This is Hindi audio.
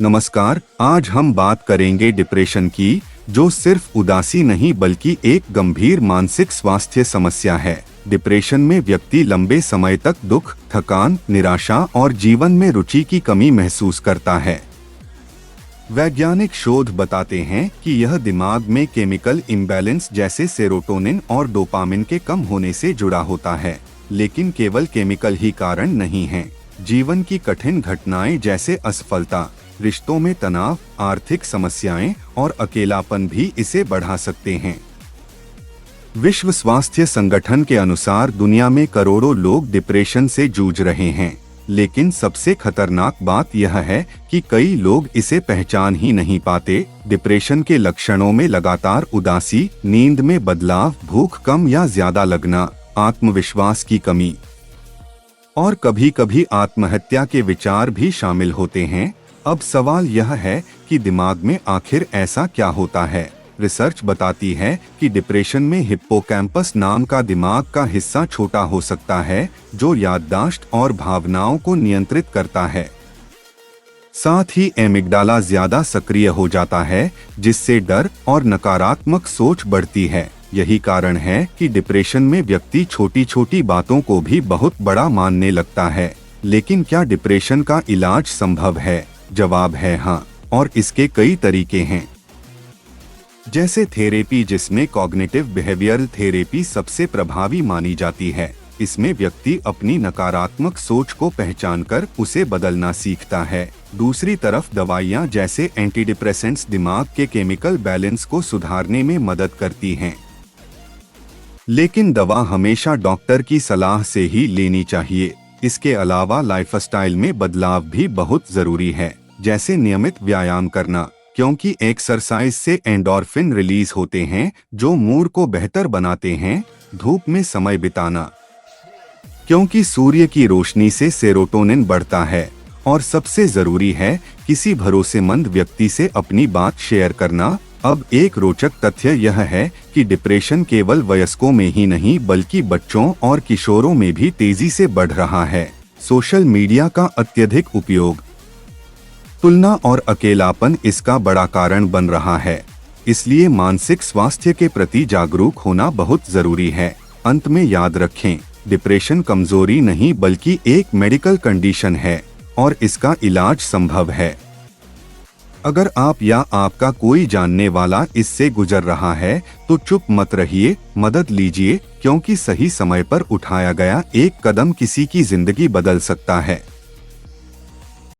नमस्कार, आज हम बात करेंगे डिप्रेशन की, जो सिर्फ उदासी नहीं बल्कि एक गंभीर मानसिक स्वास्थ्य समस्या है। डिप्रेशन में व्यक्ति लंबे समय तक दुख, थकान, निराशा और जीवन में रुचि की कमी महसूस करता है। वैज्ञानिक शोध बताते हैं कि यह दिमाग में केमिकल इम्बैलेंस जैसे सेरोटोनिन और डोपामिन के कम होने से जुड़ा होता है, लेकिन केवल केमिकल ही कारण नहीं है। जीवन की कठिन घटनाएं जैसे असफलता, रिश्तों में तनाव, आर्थिक समस्याएं और अकेलापन भी इसे बढ़ा सकते हैं। विश्व स्वास्थ्य संगठन के अनुसार दुनिया में करोड़ों लोग डिप्रेशन से जूझ रहे हैं, लेकिन सबसे खतरनाक बात यह है कि कई लोग इसे पहचान ही नहीं पाते। डिप्रेशन के लक्षणों में लगातार उदासी, नींद में बदलाव, भूख कम या ज्यादा लगना, आत्मविश्वास की कमी और कभी-कभी आत्महत्या के विचार भी शामिल होते हैं। अब सवाल यह है कि दिमाग में आखिर ऐसा क्या होता है। रिसर्च बताती है कि डिप्रेशन में हिप्पोकैम्पस नाम का दिमाग का हिस्सा छोटा हो सकता है, जो याददाश्त और भावनाओं को नियंत्रित करता है। साथ ही एमिग्डाला ज्यादा सक्रिय हो जाता है, जिससे डर और नकारात्मक सोच बढ़ती है। यही कारण है कि डिप्रेशन में व्यक्ति छोटी छोटी बातों को भी बहुत बड़ा मानने लगता है। लेकिन क्या डिप्रेशन का इलाज संभव है? जवाब है हाँ, और इसके कई तरीके हैं। जैसे थेरेपी, जिसमें कॉग्निटिव बिहेवियरल थेरेपी सबसे प्रभावी मानी जाती है। इसमें व्यक्ति अपनी नकारात्मक सोच को पहचानकर उसे बदलना सीखता है। दूसरी तरफ दवाइयाँ जैसे एंटीडिप्रेसेंट्स दिमाग के केमिकल बैलेंस को सुधारने में मदद करती हैं। लेकिन दवा हमेशा डॉक्टर की सलाह से ही लेनी चाहिए। इसके अलावा लाइफस्टाइल में बदलाव भी बहुत जरूरी है, जैसे नियमित व्यायाम करना, क्योंकि एक्सरसाइज से एंडोर्फिन रिलीज होते हैं जो मूड को बेहतर बनाते हैं। धूप में समय बिताना, क्योंकि सूर्य की रोशनी से सेरोटोनिन बढ़ता है। और सबसे जरूरी है किसी भरोसेमंद व्यक्ति से अपनी बात शेयर करना। अब एक रोचक तथ्य यह है कि डिप्रेशन केवल वयस्कों में ही नहीं बल्कि बच्चों और किशोरों में भी तेजी से बढ़ रहा है। सोशल मीडिया का अत्यधिक उपयोग, तुलना और अकेलापन इसका बड़ा कारण बन रहा है। इसलिए मानसिक स्वास्थ्य के प्रति जागरूक होना बहुत जरूरी है। अंत में याद रखें, डिप्रेशन कमजोरी नहीं बल्कि एक मेडिकल कंडीशन है और इसका इलाज संभव है। अगर आप या आपका कोई जानने वाला इससे गुजर रहा है तो चुप मत रहिए, मदद लीजिए, क्योंकि सही समय पर उठाया गया एक कदम किसी की जिंदगी बदल सकता है।